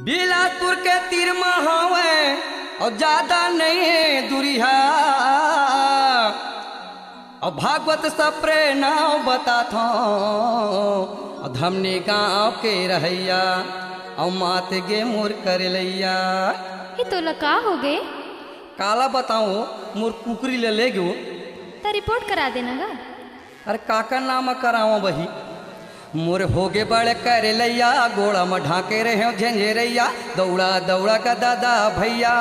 बिलासपुर के तीर महावे और ज्यादा नहीं है दूरिया और भागवत सप्रे नाव बता था और धमनी गाँव के रहैया और मात गे मोर कर लैया ये तो लका हो गए। काला बताओ मोर कुकरी ले गो तो रिपोर्ट करा देना गा। अरे काका नाम कराओ बही मोर होगे बड़े कर लैया गोड़ा में ढाके रहे झंझेरैया दौड़ा दौड़ा का दादा भैया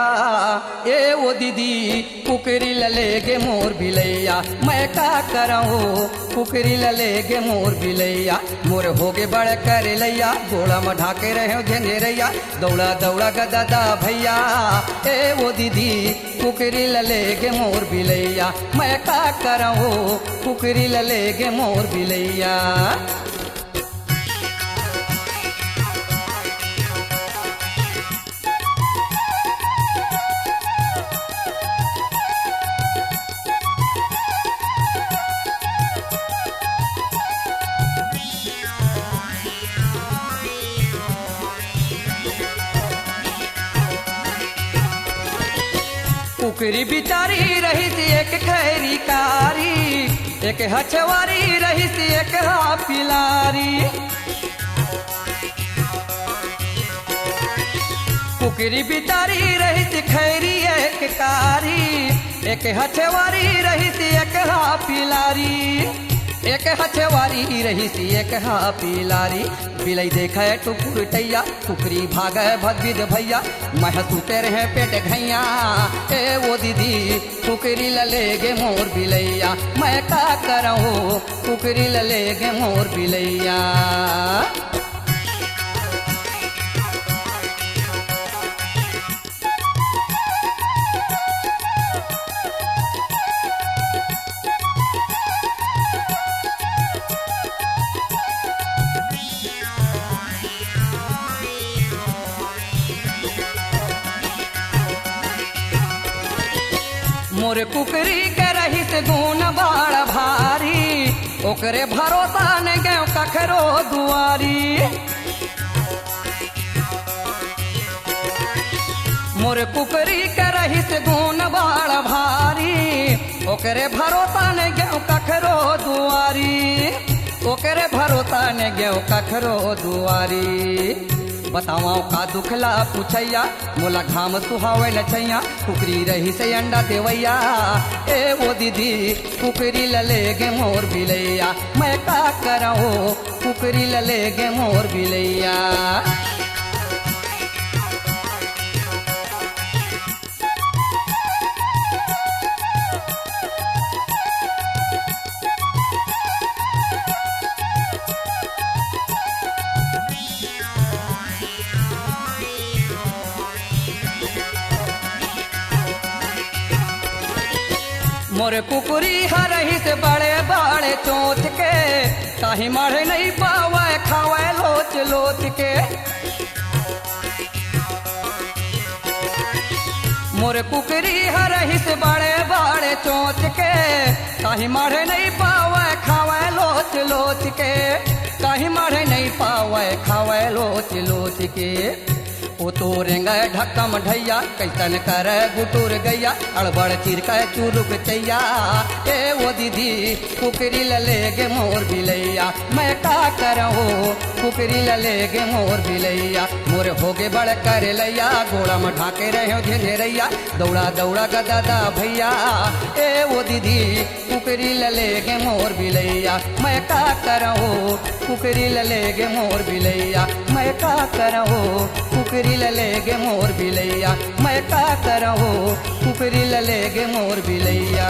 ए वो दीदी कुकरी ललेगे मोर बिलैया मैं का कराऊँ कुकरी ललेगे मोर बिलैया मोर होगे बड़े कर लैया गोड़ा में ढाके रहे झंझेरैया दौड़ा दौड़ा का दादा भैया ए वो दीदी कुकरी ललेगे मोर बिलैया मैं का कराऊँ कुकरी ललेगे मोर बिलैया। कुकरी बिचारी रही थी एक खैरी कारी एक हछवारी रही थी एक पिलारी कुकरी बिचारी रही थी खैरी एक कारी एक हछवारी रही थी एक पिलारी एक हछवारी रही सी एक पिलारी बिलई देखा है टुकुर टैया कुकरी भागा है भगविद भैया महसूते रहे पेट घैया ए वो दीदी कुकरी ललेगे मोर बिलैया मैं का कराऊँ कुकरी ललेगे मोर बिलैया। मोर कुकरी के रही से गुण बाड़ भारी ओकरे भरोसा ने गयो कखरो दुआरी मोर कुकरी के रही से गुण बाड़ भारी ओकरे भरोसा ने गयो कखरो दुआरी ओकरे भरोसा ने गयो कखरो दुआरी। बतावाओ का दुखला पूछैया मोला घाम सुहावे न छैया कुकरी रही से अंडा देवैया ए वो दीदी कुकरी ललेगे मोर बिलैया मैं का कराऊँ कुकरी ललेगे मोर बिलैया। मोर कुकरी हरही से बड़े बड़े चोच के ताही मढ़े नहीं पावे खावे लोच लोच के मोर कुकरी हरही से बड़े बड़े चोच के ताही मढ़े नहीं पावे खावे लोच लोच के ताही मढ़े नहीं पावे खावे लोच लोच के ओ तो रेंगा ढक्कम ढैया कैसन कर गुटुर गैया अड़बड़ चिरका चुरुक चैया ए वो दीदी कुकरी ललेगे मोर बिलैया मैं का कराऊँ कुकरी ललेगे मोर बिलैया मोर होगे बड़ कर लैया गोड़ा में ढाके रहे झेझेरैया दौड़ा दौड़ा का दादा भैया ए वो दीदी कुकरी ललेगे मोर बिलैया मैं का कराऊँ कुकरी ललेगे मोर बिलैया मैं का कराऊँ कुकरी ललेगे मोर बिलैया मैं का कराऊँ कुकरी ललेगे मोर बिलैया।